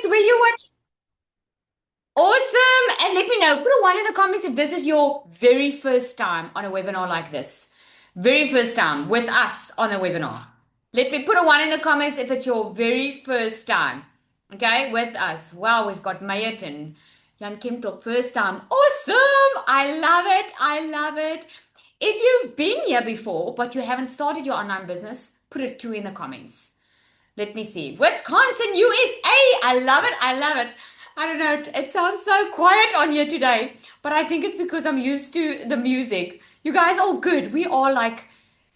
where you watch. Awesome. And let me know. Put a one in the comments if this is your very first time on a webinar like this. Very first time with us on a webinar. Let me put a one in the comments if it's your very first time. Okay, with us. Wow, we've got Mayat and Jan Kim talk first time. Awesome. I love it. I love it. If you've been here before, but you haven't started your online business, put a two in the comments. Let me see. Wisconsin, USA. I love it. I love it. I don't know. It sounds so quiet on here today, but I think it's because I'm used to the music. You guys all good. We are like,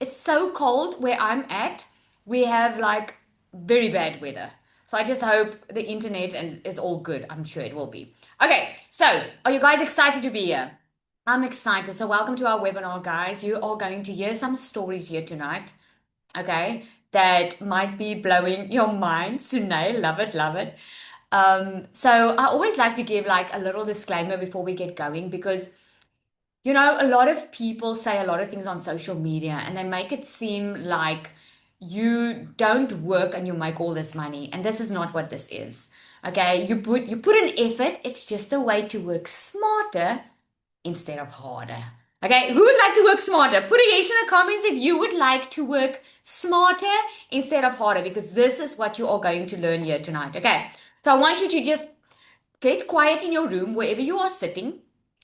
it's so cold where I'm at. We have like very bad weather. So I just hope the internet and is all good. I'm sure it will be. Okay, so are you guys excited to be here? I'm excited. So welcome to our webinar, guys. You are going to hear some stories here tonight, okay, that might be blowing your mind. Sunay, love it, love it. So I always like to give like a little disclaimer before we get going because a lot of people say a lot of things on social media and they make it seem like you don't work and you make all this money. And this is not what this is. Okay, you put an effort, it's just a way to work smarter instead of harder. Okay, who would like to work smarter? Put a yes in the comments if you would like to work smarter instead of harder, because this is what you are going to learn here tonight. Okay, so I want you to just get quiet in your room, wherever you are sitting.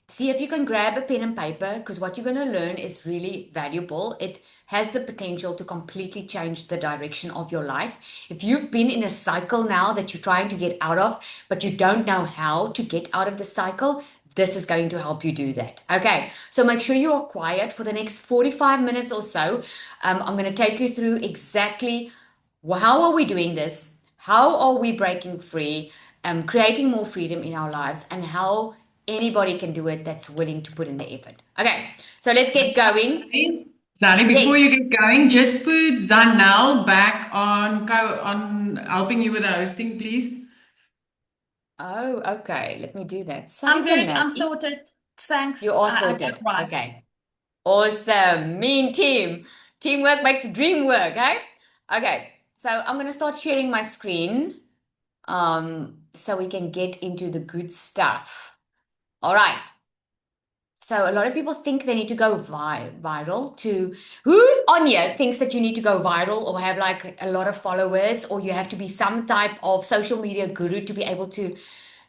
See if you can grab a pen and paper, because what you're going to learn is really valuable. It has the potential to completely change the direction of your life. If you've been in a cycle now that you're trying to get out of, but you don't know how to get out of the cycle, this is going to help you do that. Okay, so make sure you are quiet for the next 45 minutes or so. I'm going to take you through exactly how are we doing this? How are we breaking free, creating more freedom in our lives, and how anybody can do it that's willing to put in the effort. Okay, so let's get going. Zani, before Yes. you get going, just put Zanel back on helping you with the hosting, please. Oh, okay. Let me do that. Sorry, I'm good. I'm Zanelli. sorted. You Thanks. are I got it sorted. right. Okay. Awesome. Mean team. Teamwork makes the dream work, eh? Okay. So I'm going to start sharing my screen so we can get into the good stuff. All right. So a lot of people think they need to go viral to who on here thinks that you need to go viral or have like a lot of followers or you have to be some type of social media guru to be able to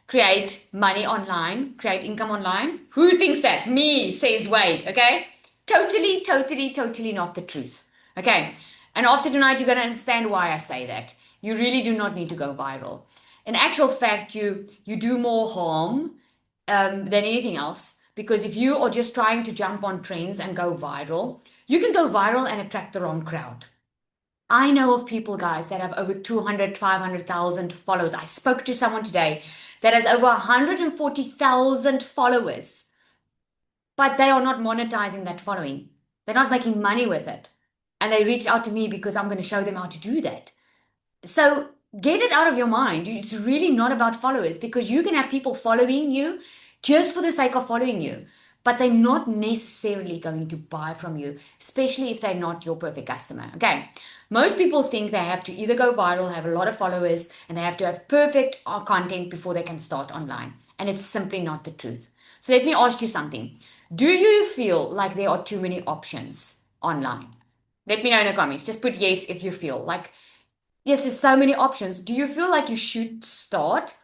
create money online, create income online. Who thinks that? Me, says Wade. Okay. Totally, totally, totally not the truth. Okay. And after tonight, you're going to understand why I say that. You really do not need to go viral. In actual fact, you do more harm than anything else. Because if you are just trying to jump on trends and go viral, you can go viral and attract the wrong crowd. I know of people, guys, that have over 200, 500,000 followers. I spoke to someone today that has over 140,000 followers, but they are not monetizing that following. They're not making money with it. And they reached out to me because I'm going to show them how to do that. So get it out of your mind. It's really not about followers because you can have people following you just for the sake of following you, but they're not necessarily going to buy from you, especially if they're not your perfect customer. Okay. Most people think they have to either go viral, have a lot of followers, and they have to have perfect content before they can start online. And it's simply not the truth. So let me ask you something. Do you feel like there are too many options online? Let me know in the comments. Just put yes if you feel like yes, there's so many options. Do you feel like you should start,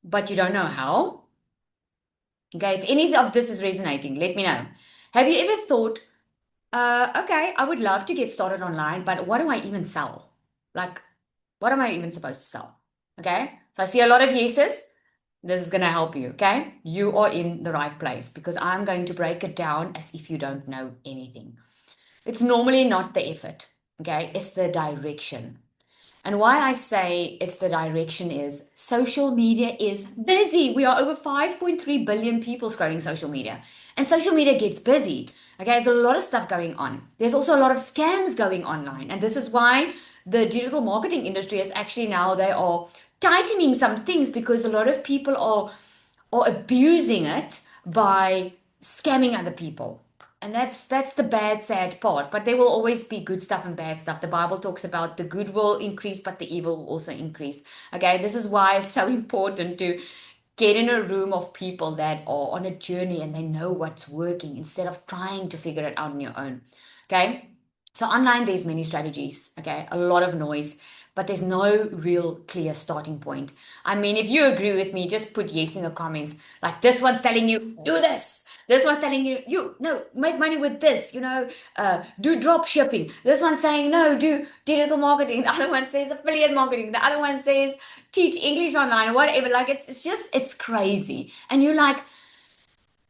but you don't know how? Okay, if any of this is resonating, let me know. Have you ever thought, okay, I would love to get started online, but what do I even sell? Like, what am I even supposed to sell? Okay, so I see a lot of yeses. This is going to help you, okay? You are in the right place because I'm going to break it down as if you don't know anything. It's normally not the effort, okay? It's the direction. And why I say it's the direction is social media is busy. We are over 5.3 billion people scrolling social media. And social media gets busy. Okay, there's a lot of stuff going on. There's also a lot of scams going online. And this is why the digital marketing industry is actually now they are tightening some things because a lot of people are abusing it by scamming other people. And that's the bad, sad part. But there will always be good stuff and bad stuff. The Bible talks about the good will increase, but the evil will also increase. Okay, this is why it's so important to get in a room of people that are on a journey and they know what's working instead of trying to figure it out on your own. Okay. So online, there's many strategies. Okay. A lot of noise, but there's no real clear starting point. I mean, if you agree with me, just put yes in the comments. Like this one's telling you, do this. This one's telling you, no, make money with this, do drop shipping. This one's saying, no, do digital marketing. The other one says affiliate marketing. The other one says teach English online or whatever. Like it's crazy. And you're like,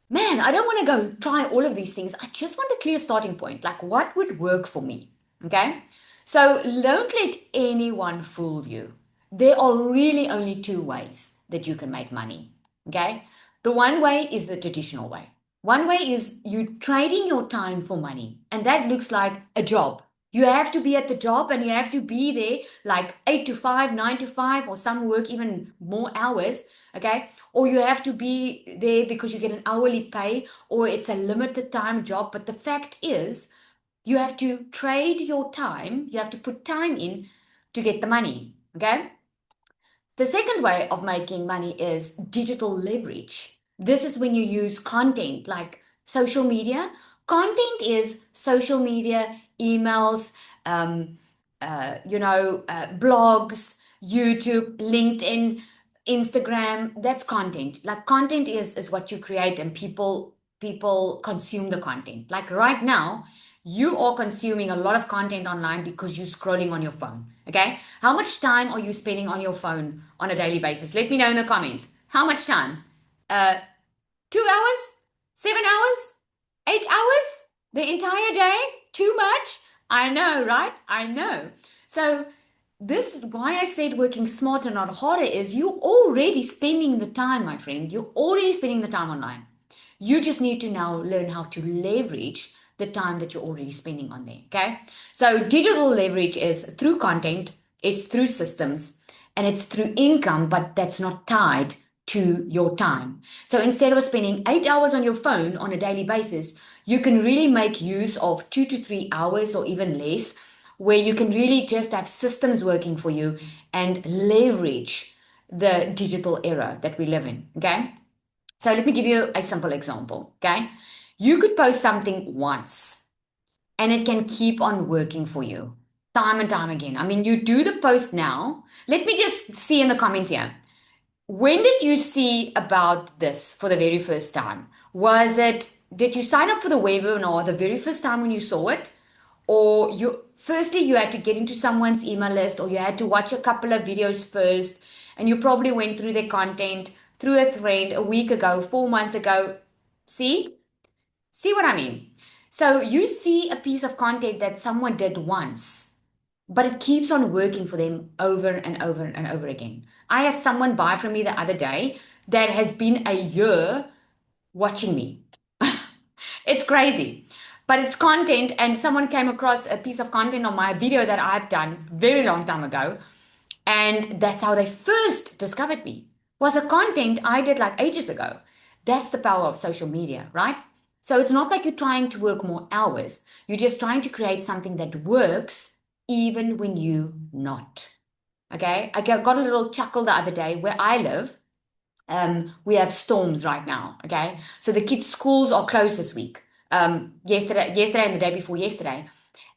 man, I don't want to go try all of these things. I just want a clear starting point. Like what would work for me? Okay. So don't let anyone fool you. There are really only two ways that you can make money. Okay. The one way is the traditional way. One way is you trading your time for money, and that looks like a job. You have to be at the job and you have to be there like 8 to 5, 9 to 5, or some work even more hours. Okay. Or you have to be there because you get an hourly pay, or it's a limited time job. But the fact is, you have to trade your time, you have to put time in to get the money. Okay. The second way of making money is digital leverage. This is when you use content like social media. Content is social media, emails, um, blogs, YouTube, LinkedIn, Instagram. That's content. Like content is what you create, and people consume the content. Like right now, you are consuming a lot of content online because you're scrolling on your phone. Okay. How much time are you spending on your phone on a daily basis? Let me know in the comments. How much time? Uh, 2 hours? 7 hours? 8 hours? The entire day? Too much? I know, right? I know. So this is why I said working smarter, not harder, is you already spending the time, my friend. You're already spending the time online. You just need to now learn how to leverage the time that you're already spending on there. Okay. So digital leverage is through content, it's through systems, and it's through income, but that's not tied to your time. So instead of spending 8 hours on your phone on a daily basis, you can really make use of 2 to 3 hours or even less, where you can really just have systems working for you and leverage the digital era that we live in. Okay. So let me give you a simple example. Okay. You could post something once and it can keep on working for you time and time again. I mean, you do the post now. Let me just see in the comments here. When did you see about this for the very first time? Did you sign up for the webinar the very first time when you saw it? Or firstly, you had to get into someone's email list, or you had to watch a couple of videos first, and you probably went through their content through a thread a week ago, 4 months ago. See? See what I mean? So you see a piece of content that someone did once, but it keeps on working for them over and over and over again. I had someone buy from me the other day that has been a year watching me. It's crazy. But it's content, and someone came across a piece of content on my video that I've done very long time ago. And that's how they first discovered me. Was a content I did like ages ago. That's the power of social media, right? So it's not like you're trying to work more hours. You're just trying to create something that works even when you not. Okay? Got a little chuckle the other day where I live. We have storms right now. Okay. So the kids' schools are closed this week. Yesterday and the day before yesterday.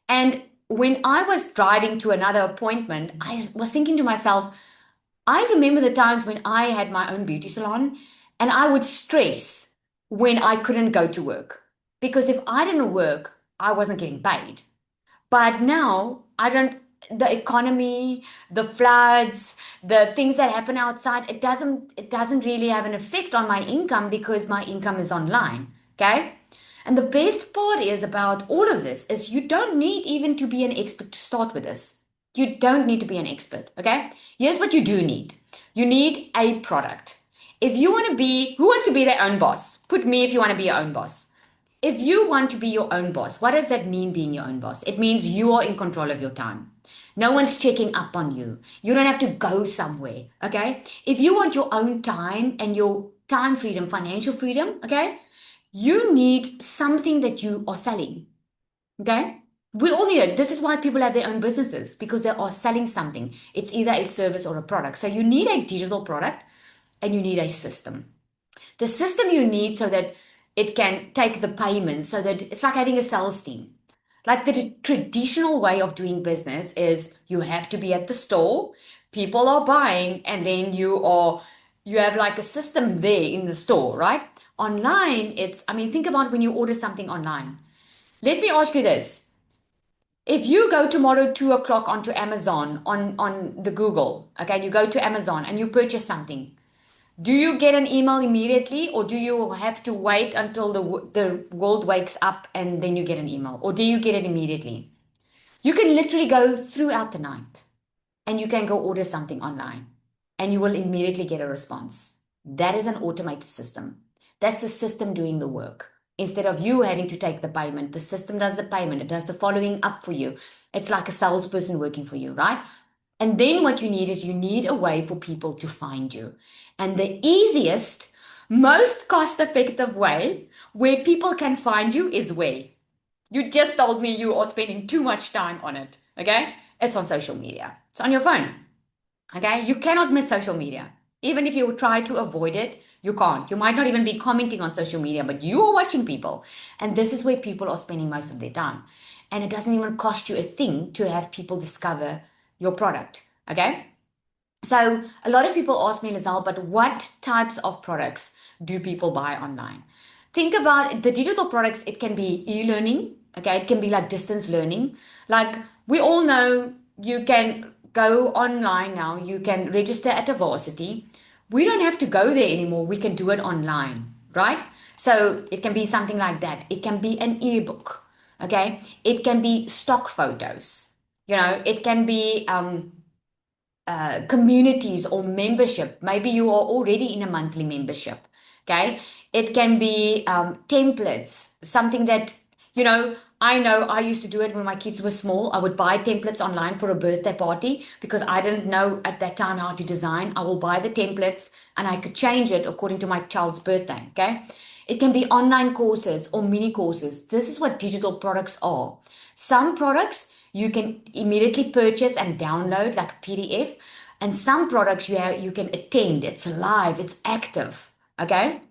And when I was driving to another appointment, I was thinking to myself, I remember the times when I had my own beauty salon and I would stress when I couldn't go to work. Because if I didn't work, I wasn't getting paid. But now I don't, the economy, the floods, the things that happen outside, it doesn't really have an effect on my income because my income is online. Okay. And the best part is about all of this is you don't need even to be an expert to start with this. You don't need to be an expert. Okay. Here's what you do need. You need a product. If you want to be, who wants to be their own boss? Put me if you want to be your own boss. If you want to be your own boss, what does that mean being your own boss? It means you are in control of your time. No one's checking up on you. You don't have to go somewhere, okay? If you want your own time and your time freedom, financial freedom, okay? You need something that you are selling. Okay? We all need it. This is why people have their own businesses because they are selling something. It's either a service or a product. So you need a digital product and you need a system. The system you need so that it can take the payments, so that it's like having a sales team. Like the traditional way of doing business is you have to be at the store, people are buying, and then you have like a system there in the store, right? Online, I mean, think about when you order something online. Let me ask you this. If you go tomorrow 2 o'clock onto Amazon on the Google, okay, you go to Amazon and you purchase something, do you get an email immediately, or do you have to wait until the world wakes up and then you get an email? Or do you get it immediately? You can literally go throughout the night and you can go order something online and you will immediately get a response. That is an automated system. That's the system doing the work. Instead of you having to take the payment, the system does the payment, it does the following up for you. It's like a salesperson working for you, right? And then what you need is you need a way for people to find you. And the easiest, most cost effective way where people can find you is where? You just told me you are spending too much time on it. Okay? It's on social media. It's on your phone. Okay? You cannot miss social media. Even if you try to avoid it, you can't. You might not even be commenting on social media, but you are watching people. And this is where people are spending most of their time. And it doesn't even cost you a thing to have people discover your product. Okay? So a lot of people ask me, Lizelle, but what types of products do people buy online? Think about the digital products. It can be e-learning. Okay. It can be like distance learning. Like we all know you can go online now. You can register at a varsity. We don't have to go there anymore. We can do it online, right? So it can be something like that. It can be an ebook. Okay. It can be stock photos. It can be, communities or membership. Maybe you are already in a monthly membership. Okay. It can be templates, something that, I know I used to do it when my kids were small. I would buy templates online for a birthday party because I didn't know at that time how to design. I will buy the templates and I could change it according to my child's birthday. Okay. It can be online courses or mini courses. This is what digital products are. Some products you can immediately purchase and download like a PDF, and some products you can attend. It's live, it's active. Okay?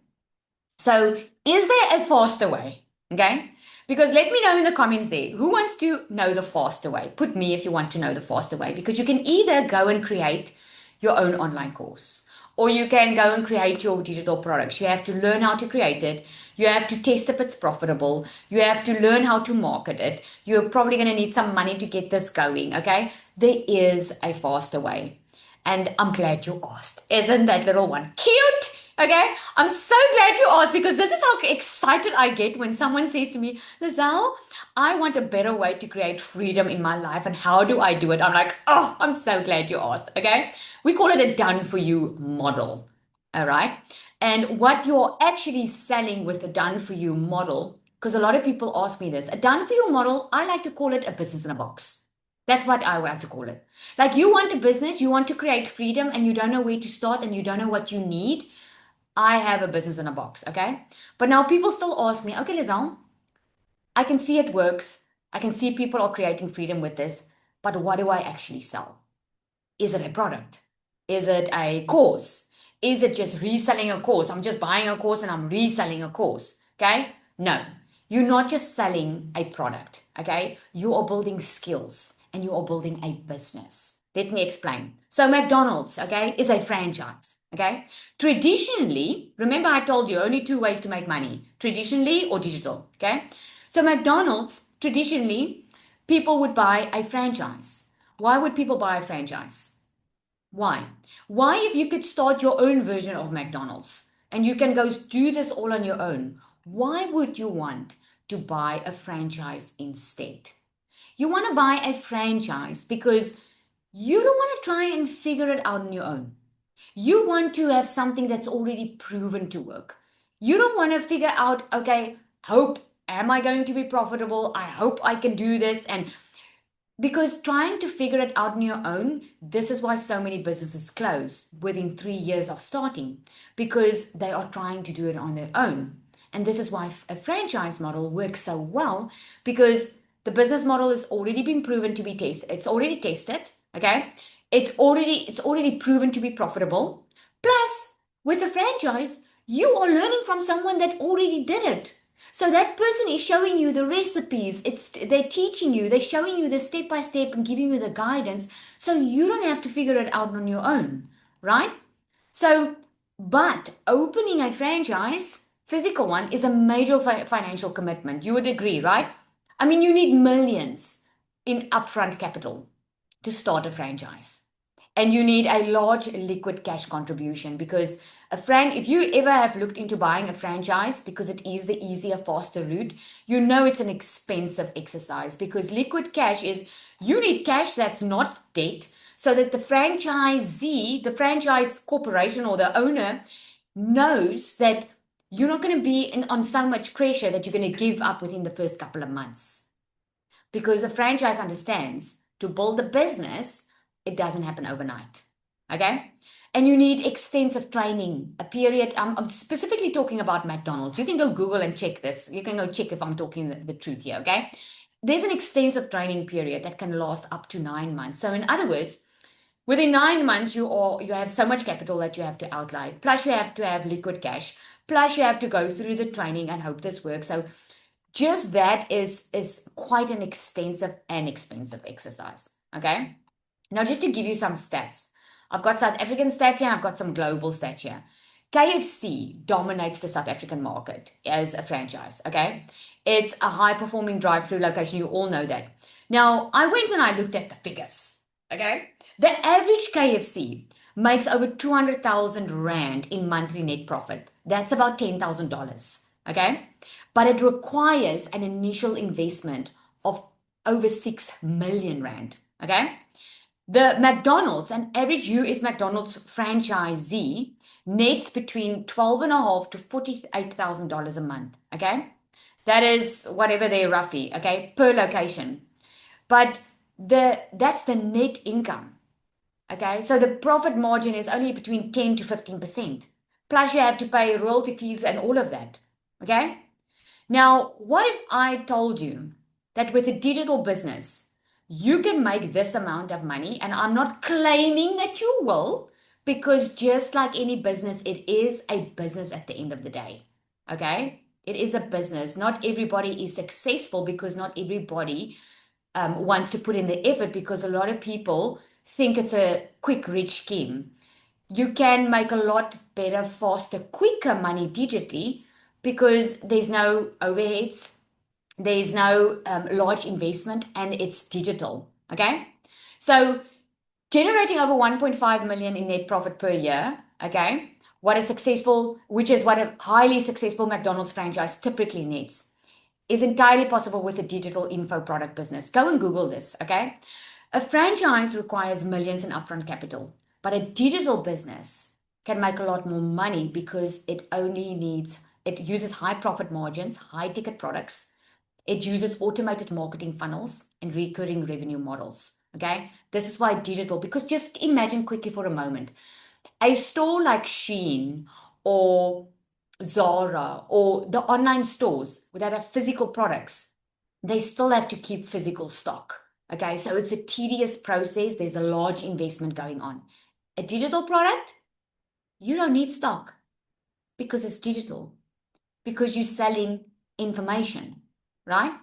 So, is there a faster way? Okay? Because let me know in the comments there who wants to know the faster way. Put me if you want to know the faster way, because you can either go and create your own online course, or you can go and create your digital products. You have to learn how to create it. You have to test if it's profitable. You have to learn how to market it. You're probably going to need some money to get this going. Okay? There is a faster way. And I'm glad you asked. Isn't that little one cute? Okay, I'm so glad you asked because this is how excited I get when someone says to me, Lizelle, I want a better way to create freedom in my life. And how do I do it? I'm like, oh, I'm so glad you asked. Okay, we call it a done for you model. All right. And what you're actually selling with a done for you model, because a lot of people ask me this, a done for you model, I like to call it a business in a box. That's what I like to call it. Like you want a business, you want to create freedom, and you don't know where to start and you don't know what you need. I have a business in a box, okay? But now people still ask me, okay, Lizelle, I can see it works. I can see people are creating freedom with this, but what do I actually sell? Is it a product? Is it a course? Is it just reselling a course? I'm just buying a course and I'm reselling a course. Okay? No, you're not just selling a product. Okay? You are building skills and you are building a business. Let me explain. So, McDonald's, okay, is a franchise. Okay? Traditionally, remember I told you only two ways to make money, traditionally or digital. Okay? So, McDonald's, traditionally, people would buy a franchise. Why would people buy a franchise? Why? Why, if you could start your own version of McDonald's and you can go do this all on your own, why would you want to buy a franchise instead? You want to buy a franchise because you don't want to try and figure it out on your own. You want to have something that's already proven to work. You don't want to figure out, okay, am I going to be profitable? I hope I can do this. And because trying to figure it out on your own, this is why so many businesses close within 3 years of starting, because they are trying to do it on their own. And this is why a franchise model works so well, because the business model has already been proven to be tested. It's already tested, okay? It's already proven to be profitable. Plus, with a franchise, you are learning from someone that already did it. So that person is showing you the recipes. They're teaching you, they're showing you the step by step and giving you the guidance. So you don't have to figure it out on your own, right? So, but opening a franchise, physical one, is a major financial commitment. You would agree, right? I mean, you need millions in upfront capital to start a franchise. And you need a large liquid cash contribution, because if you ever have looked into buying a franchise, because it is the easier, faster route, you know it's an expensive exercise, because liquid cash is, you need cash that's not debt, so that the franchisee, the franchise corporation or the owner knows that you're not going to be on so much pressure that you're going to give up within the first couple of months. Because a franchise understands, to build a business, it doesn't happen overnight. Okay? And you need extensive training, a period. I'm specifically talking about McDonald's. You can go Google and check this. You can go check if I'm talking the truth here. Okay? There's an extensive training period that can last up to 9 months. So, in other words, within 9 months, you have so much capital that you have to outlay. Plus, you have to have liquid cash. Plus, you have to go through the training and hope this works. So, just that is quite an extensive and expensive exercise. Okay. Now, just to give you some stats, I've got South African stats here and I've got some global stats here. KFC dominates the South African market as a franchise. Okay. It's a high performing drive through location. You all know that. Now, I went and I looked at the figures. Okay. The average KFC makes over 200,000 Rand in monthly net profit. That's about $10,000. Okay. But it requires an initial investment of over 6 million Rand. Okay. The McDonald's, an average US McDonald's franchisee nets between 12.5 to $48,000 a month. Okay. That is whatever they're roughly, okay, per location. But that's the net income. Okay. So the profit margin is only between 10 to 15%. Plus you have to pay royalty fees and all of that. Okay. Now, what if I told you that with a digital business, you can make this amount of money? And I'm not claiming that you will, because just like any business, it is a business at the end of the day. Okay? It is a business. Not everybody is successful because not everybody wants to put in the effort, because a lot of people think it's a quick, rich scheme. You can make a lot better, faster, quicker money digitally, because there's no overheads, there's no large investment, and it's digital. Okay. So generating over 1.5 million in net profit per year. Okay. Which is what a highly successful McDonald's franchise typically nets, is entirely possible with a digital info product business. Go and Google this. Okay. A franchise requires millions in upfront capital, but a digital business can make a lot more money, because it uses high profit margins, high ticket products. It uses automated marketing funnels and recurring revenue models. Okay. This is why digital, because just imagine quickly for a moment, a store like Shein or Zara or the online stores that have physical products, they still have to keep physical stock. Okay, so it's a tedious process. There's a large investment going on. A digital product, you don't need stock, because it's digital, because you're selling information, right?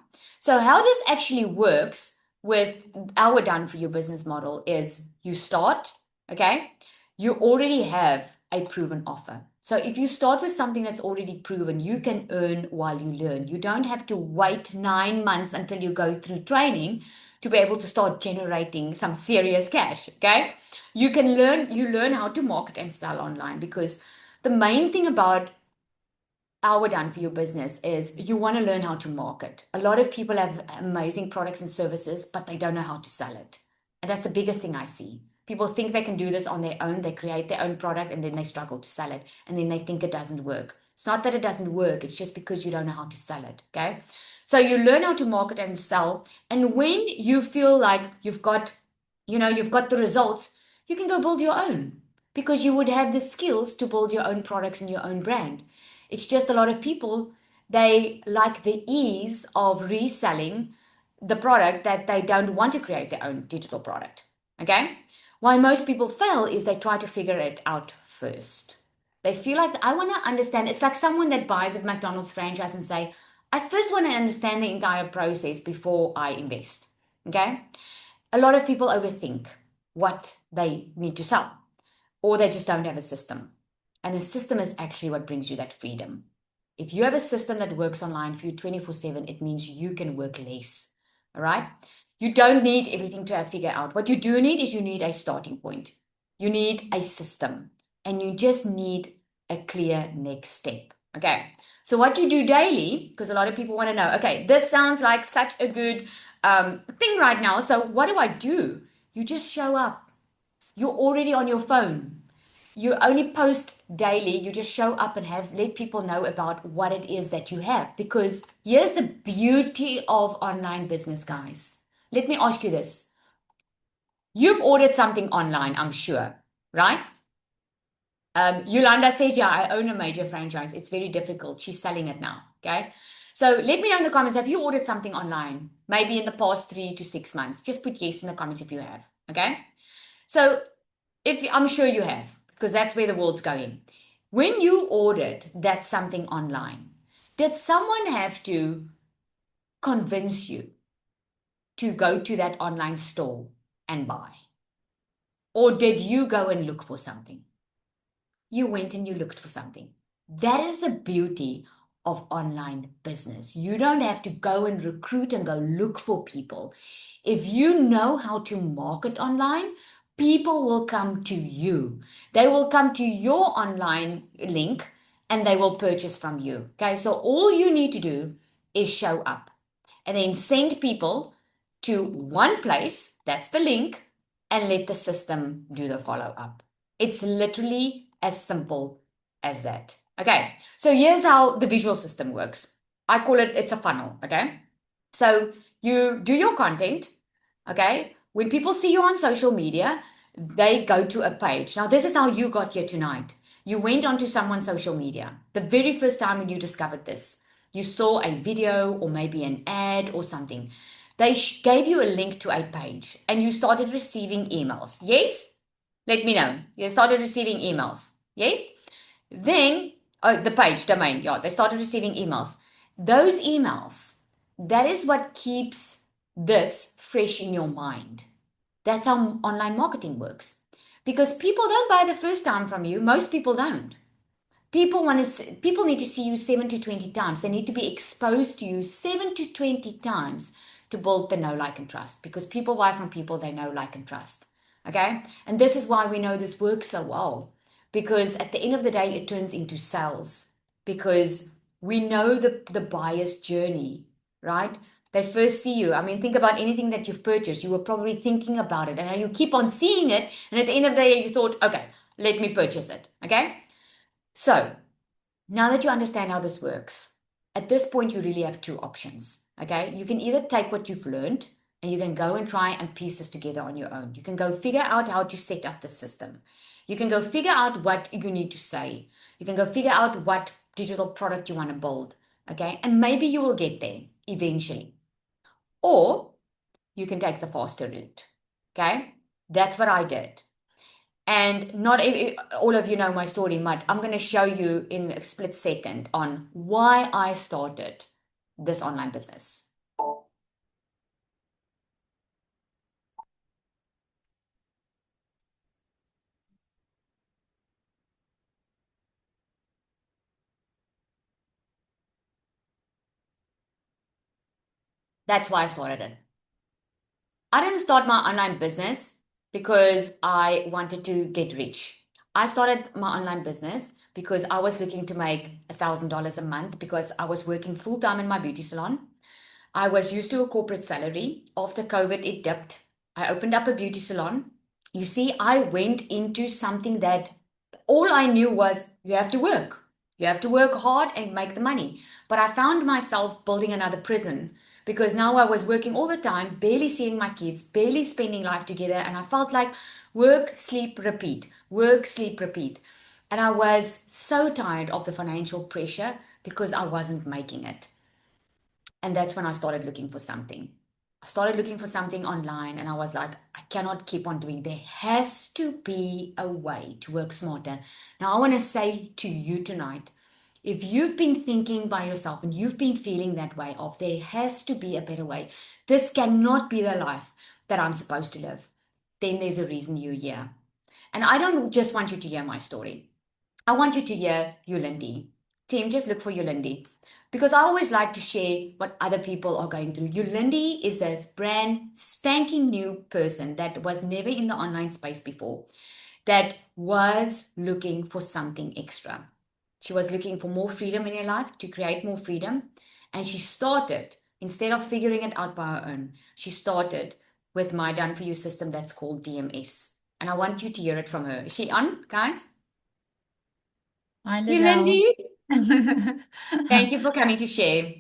So, how this actually works with our done for you business model is, you start, okay, you already have a proven offer. So if you start with something that's already proven, you can earn while you learn. You don't have to wait 9 months until you go through training to be able to start generating some serious cash. Okay. You learn how to market and sell online, because the main thing about our done for your business is, you want to learn how to market. A lot of people have amazing products and services, but they don't know how to sell it. And that's the biggest thing I see. People think they can do this on their own. They create their own product and then they struggle to sell it. And then they think it doesn't work. It's not that it doesn't work. It's just because you don't know how to sell it. Okay. So you learn how to market and sell. And when you feel like you've got the results, you can go build your own, because you would have the skills to build your own products and your own brand. It's just a lot of people They like the ease of reselling the product that they don't want to create their own digital product. Okay? Why most people fail is they try to figure it out first. They feel like I want to understand. It's like someone that buys a McDonald's franchise and say, I first want to understand the entire process before I invest. Okay? A lot of people overthink what they need to sell, or they just don't have a system. And the system is actually what brings you that freedom. If you have a system that works online for you 24/7, it means you can work less. All right. You don't need everything to have figured out. What you do need is you need a starting point. You need a system, and you just need a clear next step. Okay. So, what you do daily, because a lot of people want to know, okay, this sounds like such a good thing right now. So, what do I do? You just show up. You're already on your phone. You only post daily. You just show up and have let people know about what it is that you have. Because here's the beauty of online business, guys. Let me ask you this. You've ordered something online, I'm sure, right? Yolanda says, yeah, I own a major franchise. It's very difficult. She's selling it now. Okay. So let me know in the comments, have you ordered something online? Maybe in the past 3 to 6 months. Just put yes in the comments if you have. Okay. So if I'm sure you have, because that's where the world's going. When you ordered that something online, did someone have to convince you to go to that online store and buy? Or did you go and look for something? You went and you looked for something. That is the beauty of online business. You don't have to go and recruit and go look for people. If you know how to market online, people will come to you. They will come to your online link and they will purchase from you. Okay, so all you need to do is show up and then send people to one place, that's the link, and let the system do the follow up. It's literally as simple as that. Okay, so here's how the visual system works. I call it, it's a funnel. Okay, so you do your content. Okay, when people see you on social media, they go to a page. Now, this is how you got here tonight. You went onto someone's social media the very first time when you discovered this. You saw a video or maybe an ad or something. They gave you a link to a page and you started receiving emails. Yes? Let me know. You started receiving emails. Yes? Then, oh, the page domain. Yeah, they started receiving emails. Those emails, that is what keeps this fresh in your mind. That's how online marketing works. Because people don't buy the first time from you. Most people don't. People need to see you 7 to 20 times. They need to be exposed to you 7 to 20 times to build the know, like, and trust. Because people buy from people they know, like, and trust. Okay? And this is why we know this works so well. Because at the end of the day, it turns into sales. Because we know the buyer's journey, right? They first see you. I mean, think about anything that you've purchased. You were probably thinking about it, and now you keep on seeing it. And at the end of the day, you thought, okay, let me purchase it. Okay? So now that you understand how this works, at this point, you really have two options. Okay. You can either take what you've learned and you can go and try and piece this together on your own. You can go figure out how to set up the system. You can go figure out what you need to say. You can go figure out what digital product you want to build. Okay. And maybe you will get there eventually. Or you can take the faster route. Okay. That's what I did. And not all of you know my story, but I'm going to show you in a split second on why I started this online business. That's why I started it. I didn't start my online business because I wanted to get rich. I started my online business because I was looking to make $1,000 a month because I was working full time in my beauty salon. I was used to a corporate salary. After COVID, it dipped. I opened up a beauty salon. You see, I went into something that all I knew was you have to work. You have to work hard and make the money. But I found myself building another prison because now I was working all the time, barely seeing my kids, barely spending life together. And I felt like work, sleep, repeat, work, sleep, repeat. And I was so tired of the financial pressure because I wasn't making it. And that's when I started looking for something. I started looking for something online and I was like, I cannot keep on doing. There has to be a way to work smarter. Now, I want to say to you tonight, if you've been thinking by yourself and you've been feeling that way of there has to be a better way, this cannot be the life that I'm supposed to live, then there's a reason you're here. And I don't just want you to hear my story. I want you to hear Yulindi. Team, just look for Yulindi. Because I always like to share what other people are going through. Yulindi is this brand spanking new person that was never in the online space before, that was looking for something extra. She was looking for more freedom in her life, to create more freedom. And she started, instead of figuring it out by her own, she started with my done for you system that's called DMS. And I want you to hear it from her. Is she on, guys? Hi, Yulindi, Liddell. thank you for coming to share.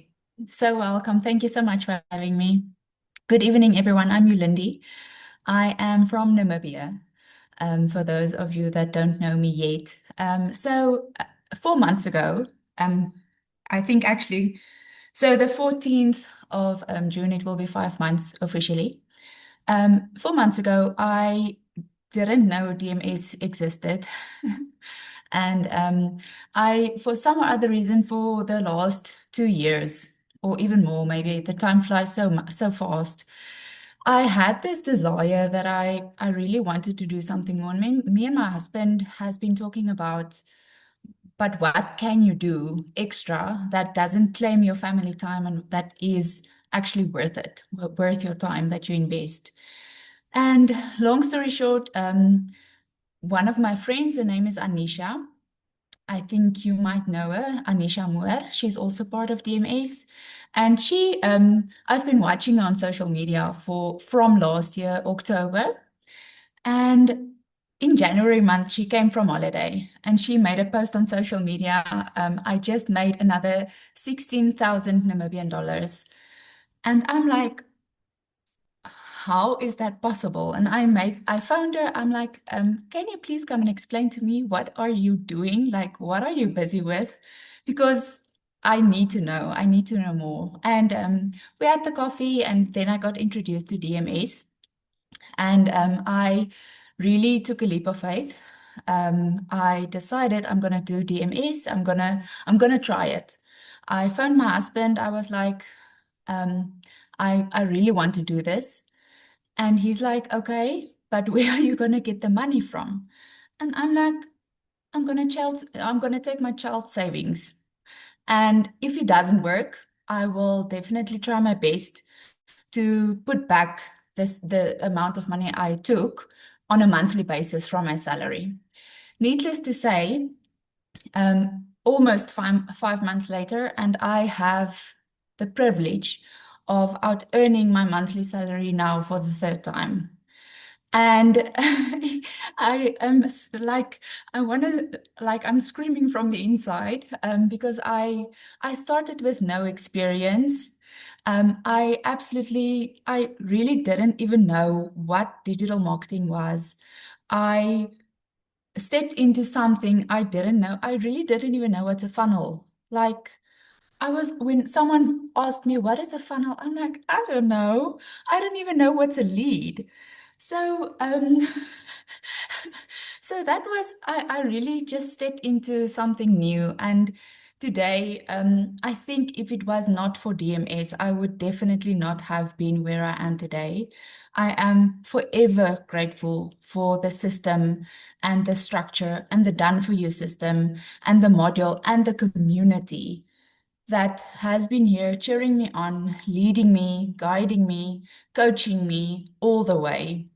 So welcome. Thank you so much for having me. Good evening, everyone. I'm Yulindi. I am from Namibia, for those of you that don't know me yet. 4 months ago, um, I think actually, so the 14th of June, it will be 5 months officially. 4 months ago, I didn't know DMS existed. And for some or other reason, for the last 2 years or even more, maybe the time flies so fast. I had this desire that I really wanted to do something more. Me and my husband has been talking about, but what can you do extra that doesn't claim your family time and that is actually worth it, worth your time that you invest? And long story short, one of my friends, her name is Anisha. I think you might know her, Anisha Moore. She's also part of DMS. And I've been watching her on social media from last year, October. And in January month, she came from holiday and she made a post on social media. I just made another 16,000 Namibian dollars. And I'm like, how is that possible? And I found her, I'm like, can you please come and explain to me, what are you doing? Like, what are you busy with? Because I need to know more. And we had the coffee and then I got introduced to DMS and I really took a leap of faith. I decided I'm gonna do DMS. I'm gonna try it. I phoned my husband. I was like, I really want to do this. And he's like, okay, but where are you going to get the money from? And I'm like, I'm going to take my child savings. And if it doesn't work, I will definitely try my best to put back the amount of money I took on a monthly basis from my salary. Needless to say, almost 5 months later, and I have the privilege of out earning my monthly salary now for the third time. And I am like, I want to, like, I'm screaming from the inside because I started with no experience. I really didn't even know what digital marketing was. I stepped into something I didn't know. I really didn't even know what's a funnel. Like, when someone asked me, what is a funnel? I'm like, I don't know. I don't even know what's a lead. So, so that was, I really just stepped into something new. And today, I think if it was not for DMS, I would definitely not have been where I am today. I am forever grateful for the system and the structure and the done for you system and the module and the community that has been here cheering me on, leading me, guiding me, coaching me all the way.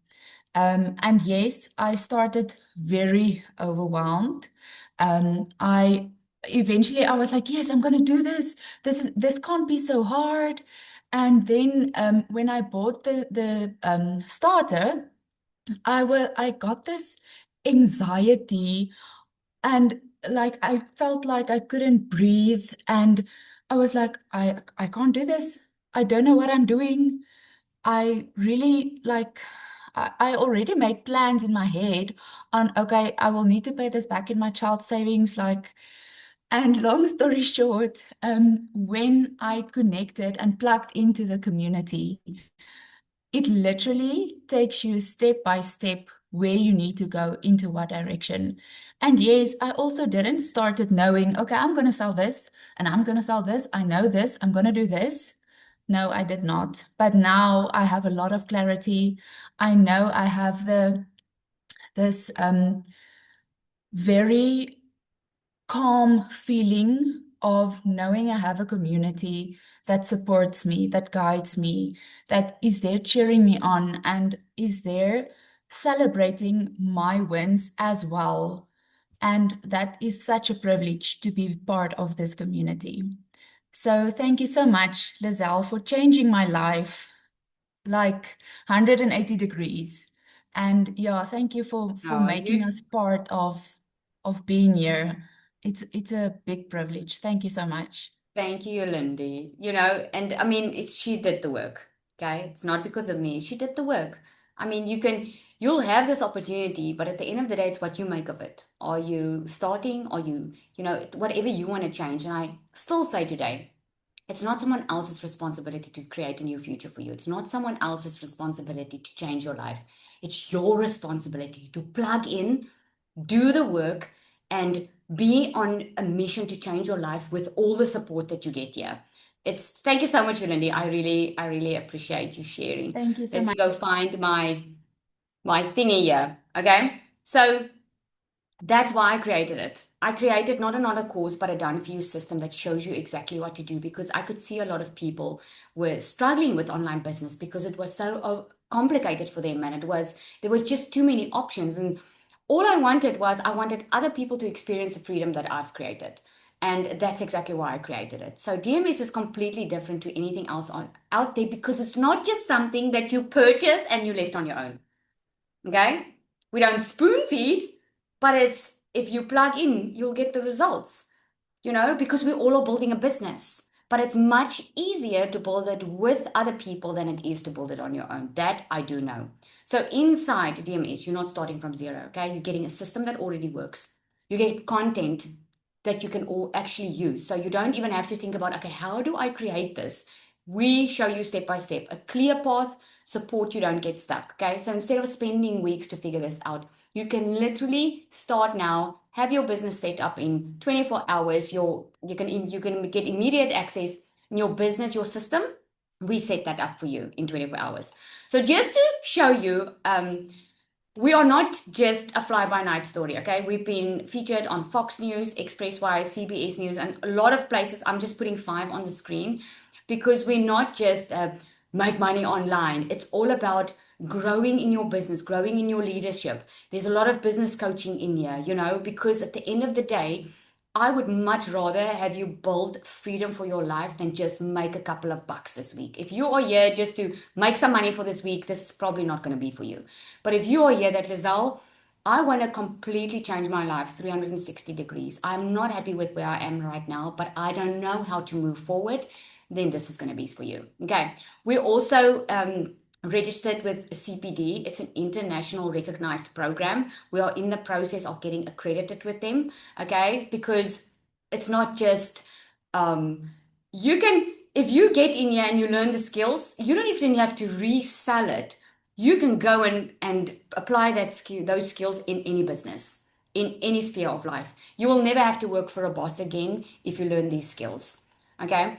And yes, I started very overwhelmed. I eventually I was like, yes, I'm going to do this. This can't be so hard. And then when I bought the starter, I got this anxiety and like I felt like I couldn't breathe and I was like, I can't do this. I don't know what I'm doing. I really like, I already made plans in my head on, okay, I will need to pay this back in my child savings. Like, And long story short, when I connected and plugged into the community, it literally takes you step by step where you need to go into what direction. And yes, I also didn't start it knowing, okay, I'm going to sell this and I'm going to sell this. I know this, I'm going to do this. No, I did not. But now I have a lot of clarity. I know I have this very calm feeling of knowing I have a community that supports me, that guides me, that is there cheering me on, and is there celebrating my wins as well. And that is such a privilege to be part of this community. So thank you so much, Lizelle, for changing my life like 180 degrees. And yeah, thank you for No, making you us part of being here. It's a big privilege. Thank you so much. Thank you, Lindy. You know, and I mean, she did the work. Okay, it's not because of me. She did the work. I mean, you'll have this opportunity, but at the end of the day, it's what you make of it. Are you starting? Are whatever you want to change? And I still say today, it's not someone else's responsibility to create a new future for you. It's not someone else's responsibility to change your life. It's your responsibility to plug in, do the work, and be on a mission to change your life with all the support that you get here. It's Thank you so much, Lindy. I really appreciate you sharing. Thank you so Let me much. go find my thingy here. Okay. So that's why I created it. I created not another course, but a done for you system that shows you exactly what to do, because I could see a lot of people were struggling with online business because it was so complicated for them, and there was just too many options. And all I wanted other people to experience the freedom that I've created. And that's exactly why I created it. So DMS is completely different to anything else out there, because it's not just something that you purchase and you left on your own. Okay? We don't spoon feed, but it's if you plug in, you'll get the results, because we all are building a business. But it's much easier to build it with other people than it is to build it on your own. That I do know. So inside DMS, you're not starting from zero, okay? You're getting a system that already works. You get content that you can all actually use. So you don't even have to think about, okay, how do I create this? We show you step by step, a clear path, support you don't get stuck. Okay. So instead of spending weeks to figure this out, you can literally start now, have your business set up in 24 hours. You can get immediate access in your business, your system. We set that up for you in 24 hours. So just to show you, we are not just a fly-by-night story, okay? We've been featured on Fox News, Expresswise, CBS News, and a lot of places. I'm just putting 5 on the screen because we're not just make money online. It's all about growing in your business, growing in your leadership. There's a lot of business coaching in here, because at the end of the day, I would much rather have you build freedom for your life than just make a couple of bucks this week. If you are here just to make some money for this week, this is probably not going to be for you. But if you are here that, Lizelle, I want to completely change my life 360 degrees. I'm not happy with where I am right now, but I don't know how to move forward, then this is going to be for you. Okay. We also registered with CPD. It's an international recognized program. We are in the process of getting accredited with them, okay? Because it's not just you can if you get in here and you learn the skills, you don't even have to resell it. You can go and apply those skills in any business, in any sphere of life. You will never have to work for a boss again if you learn these skills. Okay.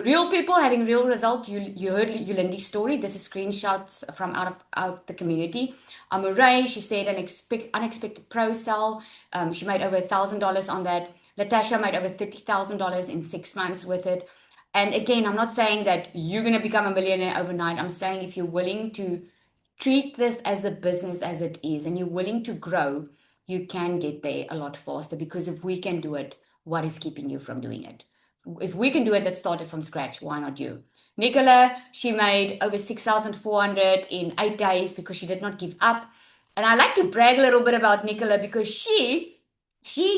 Real people having real results. You heard Yolindi's story. This is screenshots from out the community. Ray, she said an unexpected pro sell. She made over $1,000 on that. Latasha made over $30,000 in 6 months with it. And again, I'm not saying that you're going to become a millionaire overnight. I'm saying if you're willing to treat this as a business as it is and you're willing to grow, you can get there a lot faster, because if we can do it, what is keeping you from doing it? If we can do it, that started from scratch, why not you? Nicola, she made over 6,400 in 8 days because she did not give up. And I like to brag a little bit about Nicola because she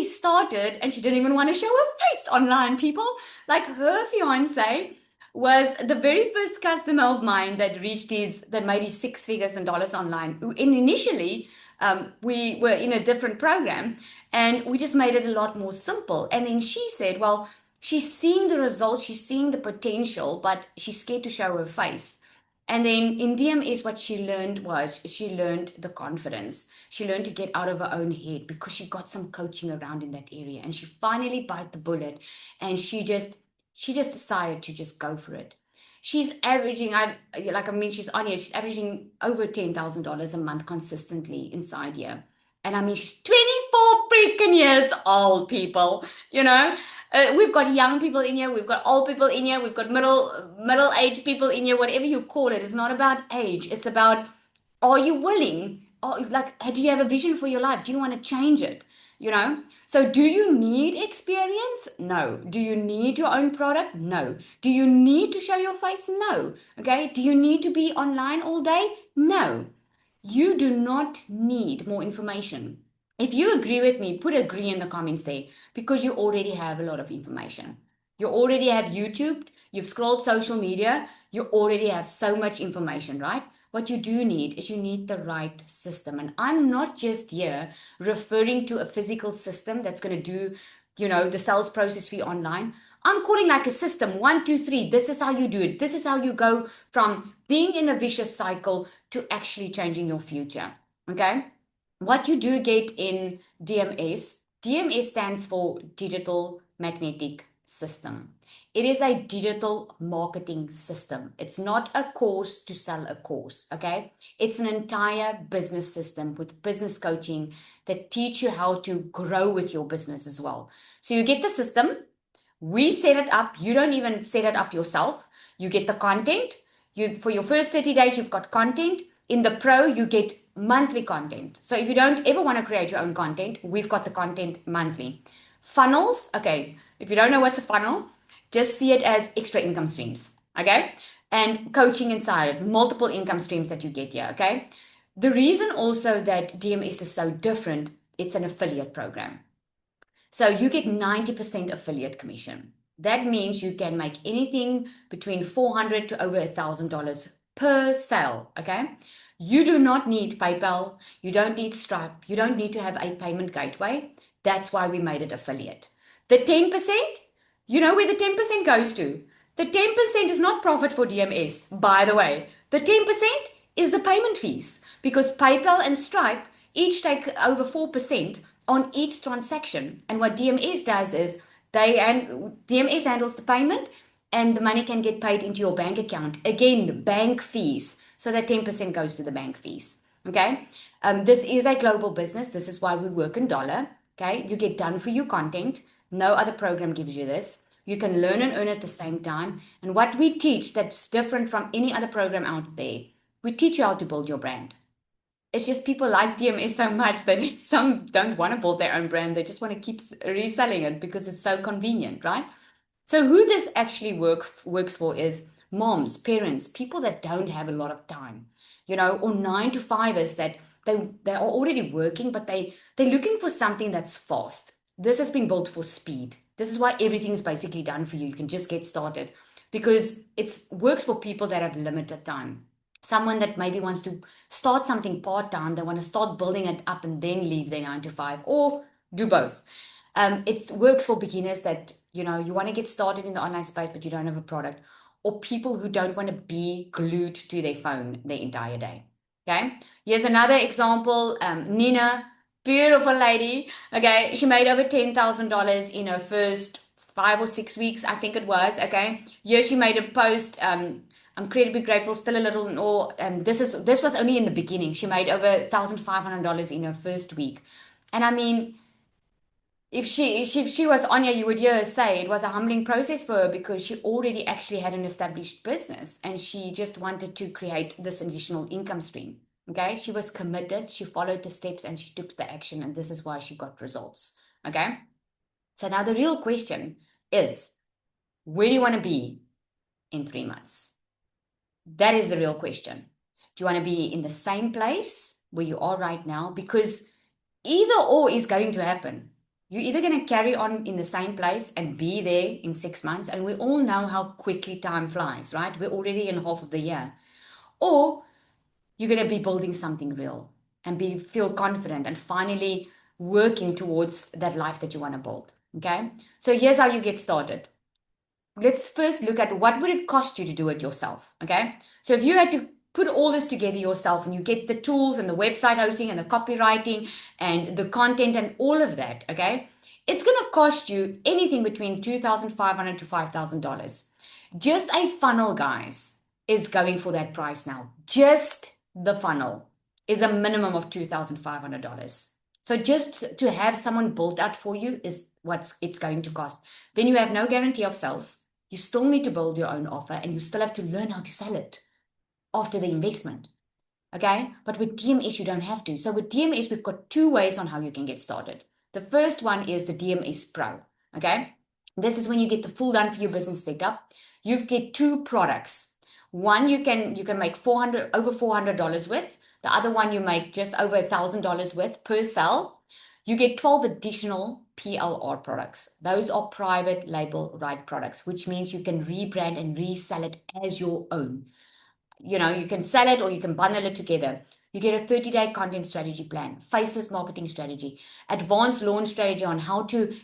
started and she didn't even want to show her face online, people. Like, her fiance was the very first customer of mine that made his 6 figures in dollars online. And initially, We were in a different program and we just made it a lot more simple. And then she said, well, she's seeing the results, she's seeing the potential, but she's scared to show her face. And then in DMS, what she learned was she learned the confidence. She learned to get out of her own head because she got some coaching around in that area. And she finally bite the bullet and she just decided to just go for it. She's averaging, she's on here, she's averaging over $10,000 a month consistently inside here. And I mean, she's 24 freaking years old, people, you know? We've got young people in here, we've got old people in here, we've got middle-aged people in here, whatever you call it. It's not about age. It's about, are you willing? Or like, do you have a vision for your life? Do you want to change it? You know? So do you need experience? No. Do you need your own product? No. Do you need to show your face? No. Okay? Do you need to be online all day? No. You do not need more information. If you agree with me, put agree in the comments there because you already have a lot of information. You already have YouTube, you've scrolled social media, you already have so much information, right? What you do need is you need the right system. And I'm not just here referring to a physical system that's going to do, the sales process for you online. I'm calling like a system, 1, 2, 3. This is how you do it. This is how you go from being in a vicious cycle to actually changing your future. Okay. What you do get in DMS, DMS stands for Digital Magnetic System. It is a digital marketing system. It's not a course to sell a course, okay? It's an entire business system with business coaching that teach you how to grow with your business as well. So you get the system, we set it up. You don't even set it up yourself. You get the content. For your first 30 days, you've got content. In the pro, you get monthly content. So if you don't ever want to create your own content, we've got the content monthly. Funnels, okay. If you don't know what's a funnel, just see it as extra income streams, okay? And coaching inside it, multiple income streams that you get here, okay? The reason also that DMS is so different, it's an affiliate program. So you get 90% affiliate commission. That means you can make anything between $400 to over $1,000 per sale, okay? You do not need PayPal, you don't need Stripe, you don't need to have a payment gateway. That's why we made it affiliate. The 10%, you know where the 10% goes to? The 10% is not profit for DMS, by the way. The 10% is the payment fees because PayPal and Stripe each take over 4% on each transaction. And what DMS does is DMS handles the payment and the money can get paid into your bank account. Again, bank fees. So that 10% goes to the bank fees. Okay. This is a global business. This is why we work in dollar. Okay. You get done for your content. No other program gives you this. You can learn and earn at the same time. And what we teach that's different from any other program out there, we teach you how to build your brand. It's just people like DMS so much that some don't want to build their own brand. They just want to keep reselling it because it's so convenient, right? So who this actually works for is moms, parents, people that don't have a lot of time, or 9 to 5ers that they are already working, but they're looking for something that's fast. This has been built for speed. This is why everything's basically done for you. You can just get started because it works for people that have limited time. Someone that maybe wants to start something part-time, they want to start building it up and then leave their 9 to 5 or do both. It works for beginners that, you want to get started in the online space, but you don't have a product, or people who don't want to be glued to their phone their entire day. Okay. Here's another example. Nina, beautiful lady. Okay. She made over $10,000 in her first 5 or 6 weeks, I think it was. Okay. Here she made a post. I'm incredibly grateful, still a little in awe. This was only in the beginning. She made over $1,500 in her first week. And I mean, if she was Anya, you would hear her say it was a humbling process for her because she already actually had an established business and she just wanted to create this additional income stream. Okay, she was committed, she followed the steps and she took the action, and this is why she got results. Okay, so now the real question is, where do you want to be in 3 months? That is the real question. Do you want to be in the same place where you are right now? Because either or is going to happen. You're either going to carry on in the same place and be there in 6 months, and we all know how quickly time flies, right? We're already in half of the year. Or you're going to be building something real. and feel confident and finally working towards that life that you want to build. Okay. So here's how you get started. Let's first look at what would it cost you to do it yourself. Okay. So if you had to put all this together yourself and you get the tools and the website hosting and the copywriting and the content and all of that, okay, it's going to cost you anything between $2,500 to $5,000. Just a funnel, guys, is going for that price now. Just the funnel is a minimum of $2,500. So just to have someone built out for you is what it's going to cost. Then you have no guarantee of sales. You still need to build your own offer and you still have to learn how to sell it after the investment. Okay. But with DMS, you don't have to. So with DMS, we've got two ways on how you can get started. The first one is the DMS Pro. Okay. This is when you get the full done for your business setup. You get two products. One you can make over $400 with. The other one you make just over $1,000 with per sale. You get 12 additional PLR products. Those are private label right products, which means you can rebrand and resell it as your own. You can sell it or you can bundle it together. You get a 30-day content strategy plan, faceless marketing strategy, advanced launch strategy on how to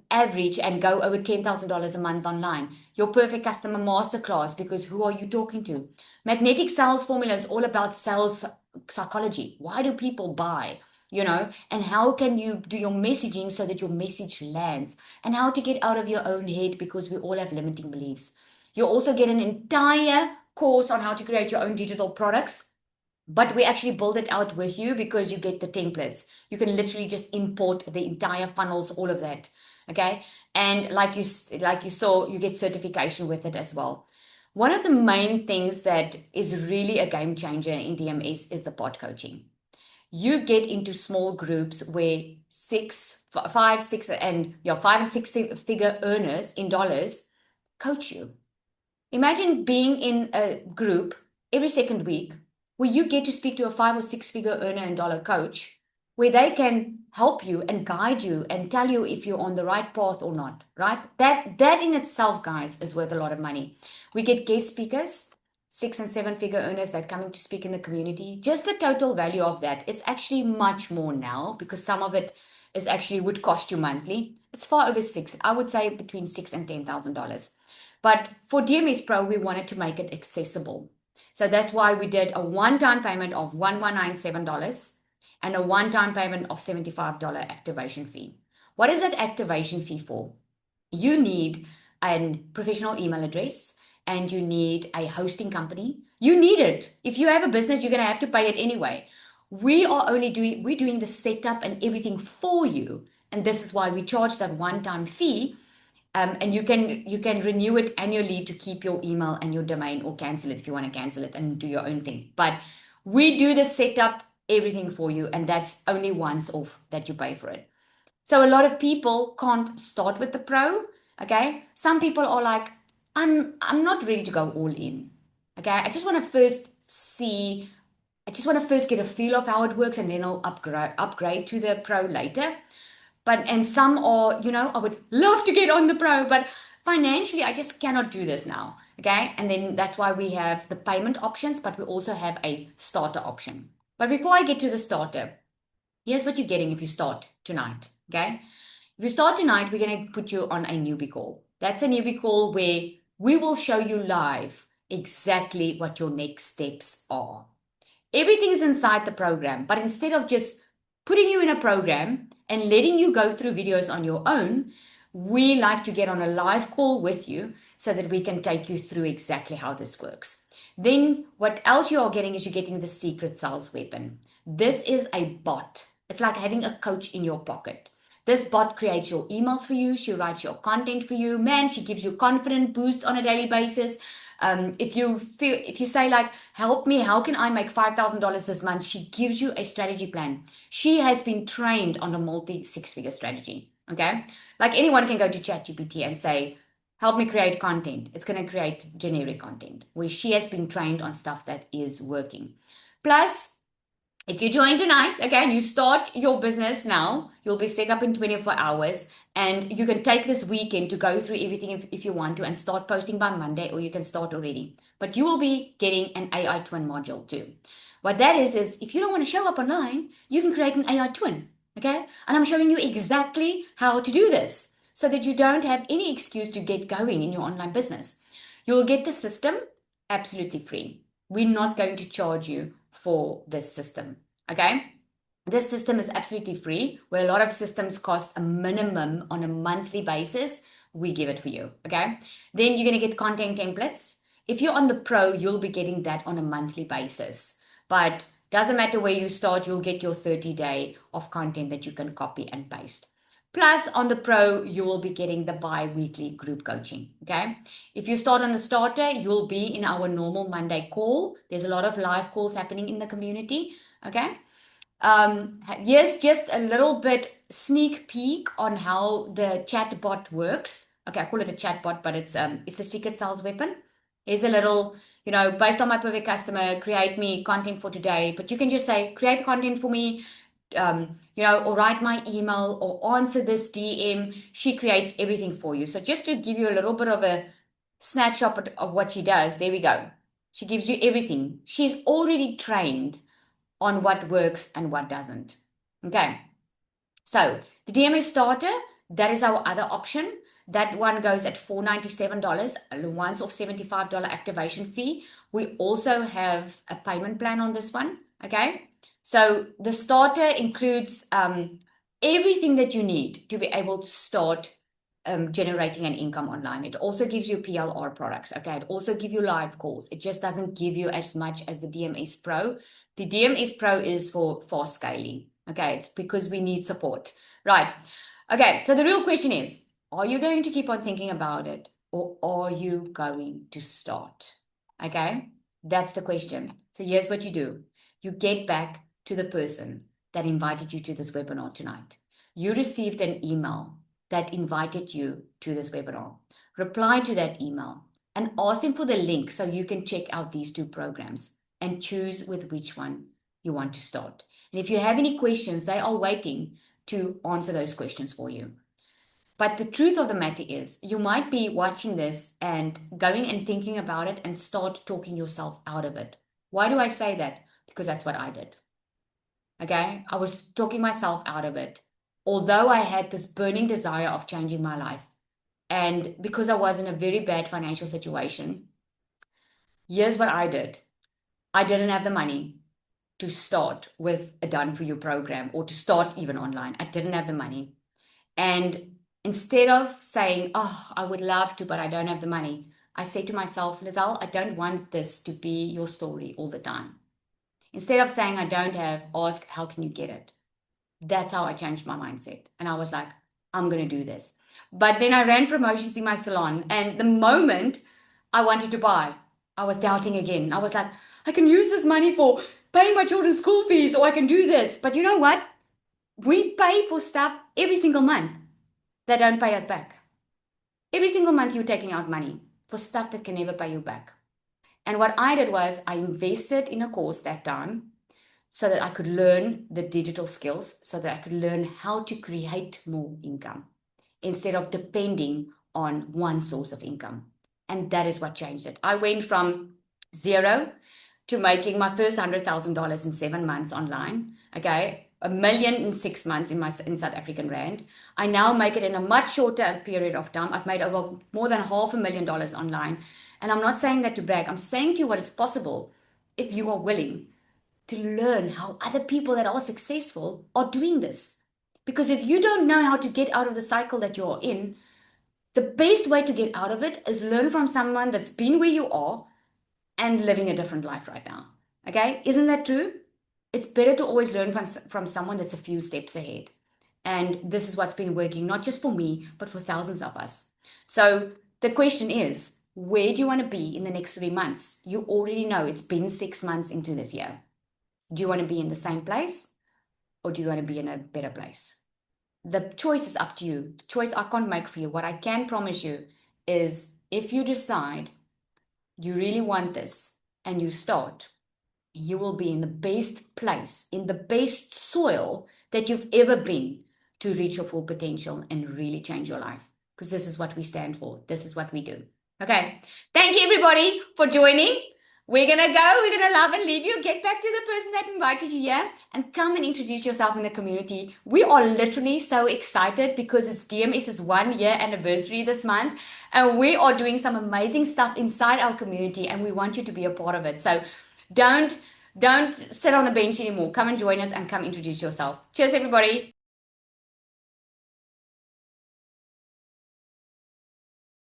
average and go over $10,000 a month online. Your perfect customer masterclass, because who are you talking to? Magnetic sales formula is all about sales psychology. Why do people buy? And how can you do your messaging so that your message lands, and how to get out of your own head, because we all have limiting beliefs. You also get an entire course on how to create your own digital products, but we actually build it out with you because you get the templates. You can literally just import the entire funnels, all of that. Okay. And like you saw, you get certification with it as well. One of the main things that is really a game changer in DMS is the pod coaching. You get into small groups where five and six figure earners in dollars coach you. Imagine being in a group every second week where you get to speak to a 5 or 6 figure earner and dollar coach, where they can help you and guide you and tell you if you're on the right path or not, right? That in itself, guys, is worth a lot of money. We get guest speakers, 6 and 7 figure earners that coming to speak in the community. Just the total value of that is actually much more now, because some of it is actually would cost you monthly. It's far over six. I would say between $6,000 and $10,000. But for DMS Pro, we wanted to make it accessible. So that's why we did a one-time payment of $1,197 and a one-time payment of $75 activation fee. What is that activation fee for? You need a professional email address and you need a hosting company. You need it. If you have a business, you're going to have to pay it anyway. We're doing the setup and everything for you. And this is why we charge that one-time fee. And you can renew it annually to keep your email and your domain, or cancel it if you want to cancel it and do your own thing. But we do the setup, everything for you, and that's only once off that you pay for it. So a lot of people can't start with the pro. Okay, some people are like, I'm not ready to go all in. Okay, I just want to first get a feel of how it works, and then I'll upgrade to the pro later. And some are, I would love to get on the pro, but financially, I just cannot do this now. Okay. And then that's why we have the payment options, but we also have a starter option. But before I get to the starter, here's what you're getting if you start tonight. Okay. If you start tonight, we're going to put you on a newbie call. That's a newbie call where we will show you live exactly what your next steps are. Everything is inside the program, but instead of just putting you in a program and letting you go through videos on your own, we like to get on a live call with you so that we can take you through exactly how this works. Then what else you are getting is you're getting the secret sales weapon. This is a bot. It's like having a coach in your pocket. This bot creates your emails for you. She writes your content for you. Man, she gives you confidence boost on a daily basis. If you say like, help me, how can I make $5,000 this month? She gives you a strategy plan. She has been trained on a multi-6-figure strategy. Okay. Like anyone can go to ChatGPT and say, help me create content. It's going to create generic content, where she has been trained on stuff that is working. Plus, if you join tonight, again, you start your business now, you'll be set up in 24 hours, and you can take this weekend to go through everything if you want to, and start posting by Monday, or you can start already. But you will be getting an AI twin module too. What that is if you don't want to show up online, you can create an AI twin. Okay. And I'm showing you exactly how to do this so that you don't have any excuse to get going in your online business. You'll get the system absolutely free. We're not going to charge you for this system. Okay. This system is absolutely free, where a lot of systems cost a minimum on a monthly basis. We give it for you. Okay. Then you're going to get content templates. If you're on the pro, you'll be getting that on a monthly basis. But doesn't matter where you start, you'll get your 30-day of content that you can copy and paste. Plus, on the pro, you will be getting the bi-weekly group coaching. Okay. If you start on the starter, you'll be in our normal Monday call. There's a lot of live calls happening in the community. Okay. Here's just a little bit sneak peek on how the chatbot works. Okay, I call it a chatbot, but it's a secret sales weapon. Here's a little, based on my perfect customer, create me content for today. But you can just say, create content for me, or write my email or answer this DM. She creates everything for you. So just to give you a little bit of a snapshot of what she does, there we go. She gives you everything. She's already trained on what works and what doesn't. Okay, so the DMS starter, that is our other option. That one goes at $497, a once off $75 activation fee. We also have a payment plan on this one. Okay, so the starter includes everything that you need to be able to start generating an income online. It also gives you PLR products. Okay, it also gives you live calls. It just doesn't give you as much as the DMS Pro. The DMS Pro is for fast scaling. Okay, it's because we need support. Right. Okay, so the real question is, are you going to keep on thinking about it, or are you going to start? Okay, that's the question. So here's what you do. You get back to the person that invited you to this webinar tonight. You received an email that invited you to this webinar. Reply to that email and ask them for the link so you can check out these two programs and choose with which one you want to start. And if you have any questions, they are waiting to answer those questions for you. But the truth of the matter is, you might be watching this and going and thinking about it and start talking yourself out of it. Why do I say that? Because that's what I did. Okay, I was talking myself out of it, although I had this burning desire of changing my life. And because I was in a very bad financial situation, here's what I did. I didn't have the money to start with a done for you program or to start even online. I didn't have the money. And instead of saying, oh, I would love to, but I don't have the money, I said to myself, Lizelle, I don't want this to be your story all the time. Instead of saying I don't have, ask, how can you get it? That's how I changed my mindset. And I was like, I'm going to do this. But then I ran promotions in my salon. And the moment I wanted to buy, I was doubting again. I was like, I can use this money for paying my children's school fees, or I can do this. But you know what? We pay for stuff every single month that don't pay us back. Every single month you're taking out money for stuff that can never pay you back. And what I did was I invested in a course that time so that I could learn the digital skills, so that I could learn how to create more income instead of depending on one source of income. And that is what changed it. I went from zero to making my first $100,000 in 7 months online. Okay, $1 million in 6 months in South African rand. I now make it in a much shorter period of time. I've made over more than $500,000 online. And I'm not saying that to brag. I'm saying to you what is possible if you are willing to learn how other people that are successful are doing this. Because if you don't know how to get out of the cycle that you're in, the best way to get out of it is learn from someone that's been where you are and living a different life right now. Okay? Isn't that true? It's better to always learn from someone that's a few steps ahead. And this is what's been working, not just for me, but for thousands of us. So the question is, where do you want to be in the next 3 months? You already know it's been 6 months into this year. Do you want to be in the same place, or do you want to be in a better place? The choice is up to you. The choice I can't make for you. What I can promise you is if you decide you really want this and you start, you will be in the best place, in the best soil that you've ever been to reach your full potential and really change your life. Because this is what we stand for. This is what we do. Okay. Thank you, everybody, for joining. We're gonna go, we're gonna love and leave you. Get back to the person that invited you here and come and introduce yourself in the community. We are literally so excited because it's DMS's 1 year anniversary this month, and we are doing some amazing stuff inside our community, and we want you to be a part of it. So don't don't sit on the bench anymore. Come and join us and come introduce yourself. Cheers, everybody.